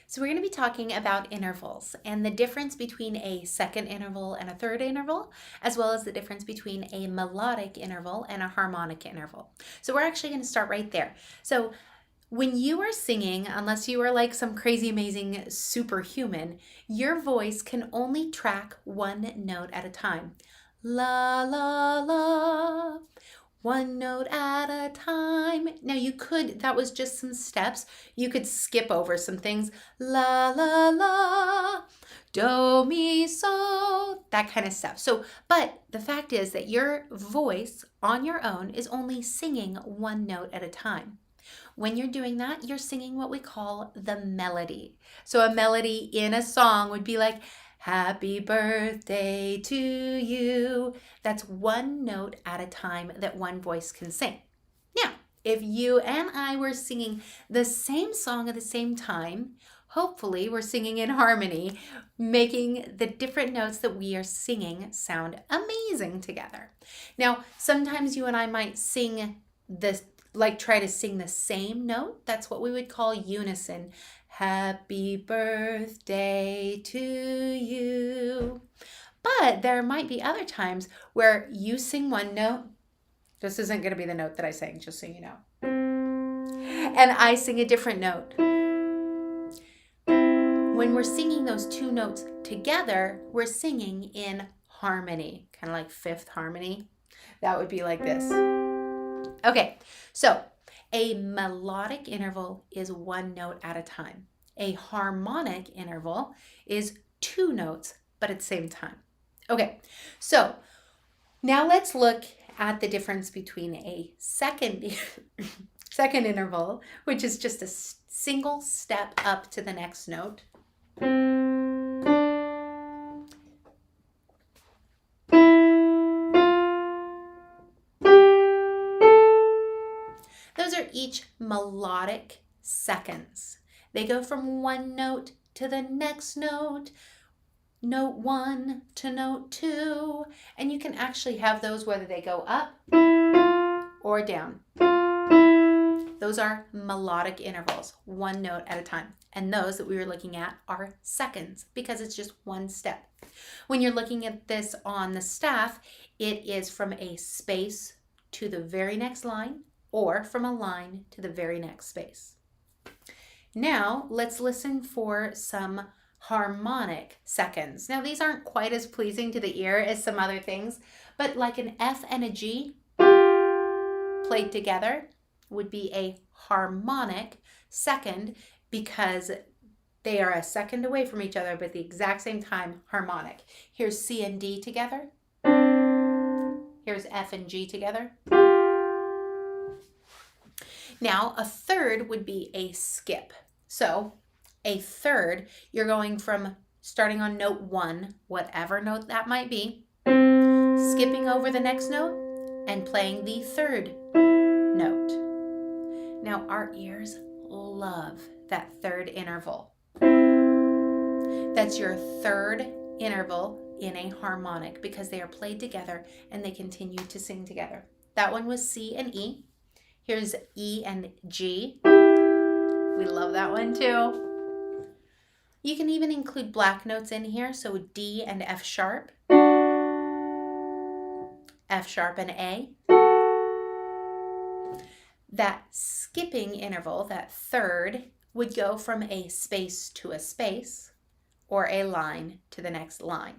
So we're going to be talking about intervals and the difference between a second interval and a third interval, as well as the difference between a melodic interval and a harmonic interval. So we're actually going to start right there. So when you are singing, unless you are like some crazy, amazing superhuman, your voice can only track one note at a time. La, la, la. One note at a time. Now you could, that was just some steps. You could skip over some things. La, la, la, do, mi, so, that kind of stuff. So, but the fact is that your voice on your own is only singing one note at a time. When you're doing that, you're singing what we call the melody. So a melody in a song would be like, happy birthday to you. That's one note at a time that one voice can sing. Now, if you and I were singing the same song at the same time, hopefully we're singing in harmony, making the different notes that we are singing sound amazing together. Now, sometimes you and I might sing this, like try to sing the same note. That's what we would call unison. Happy birthday to you. But there might be other times where you sing one note. This isn't going to be the note that I sang, just so you know. And I sing a different note. When we're singing those two notes together, we're singing in harmony, kind of like fifth harmony. That would be like this. Okay, so a melodic interval is one note at a time. A harmonic interval is two notes, but at the same time. Okay, so now let's look at the difference between a second interval, which is just a single step up to the next note. Those are each melodic seconds. They go from one note to the next note, note one to note two, and you can actually have those whether they go up or down. Those are melodic intervals, one note at a time. And those that we were looking at are seconds because it's just one step. When you're looking at this on the staff, it is from a space to the very next line, or from a line to the very next space. Now, let's listen for some harmonic seconds. Now, these aren't quite as pleasing to the ear as some other things, but like an F and a G played together would be a harmonic second because they are a second away from each other, but at the exact same time, harmonic. Here's C and D together. Here's F and G together. Now, a third would be a skip. So, a third, you're going from starting on note one, whatever note that might be, skipping over the next note, and playing the third note. Now, our ears love that third interval. That's your third interval in a harmonic because they are played together and they continue to sing together. That one was C and E. Here's E and G. We love that one too. You can even include black notes in here, so D and F sharp. F sharp and A. That skipping interval, that third, would go from a space to a space or a line to the next line.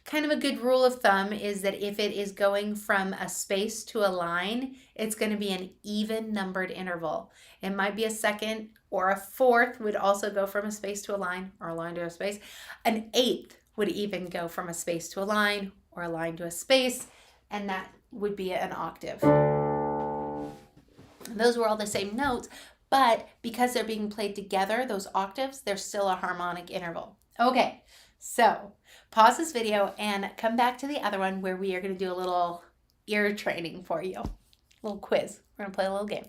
Kind of a good rule of thumb is that if it is going from a space to a line, it's going to be an even numbered interval. It might be a second or a fourth would also go from a space to a line or a line to a space. An eighth would even go from a space to a line or a line to a space, and that would be an octave. Those were all the same notes, but because they're being played together, those octaves, they're still a harmonic interval. Okay, so pause this video and come back to the other one where we are going to do a little ear training for you. A little quiz. We're going to play a little game.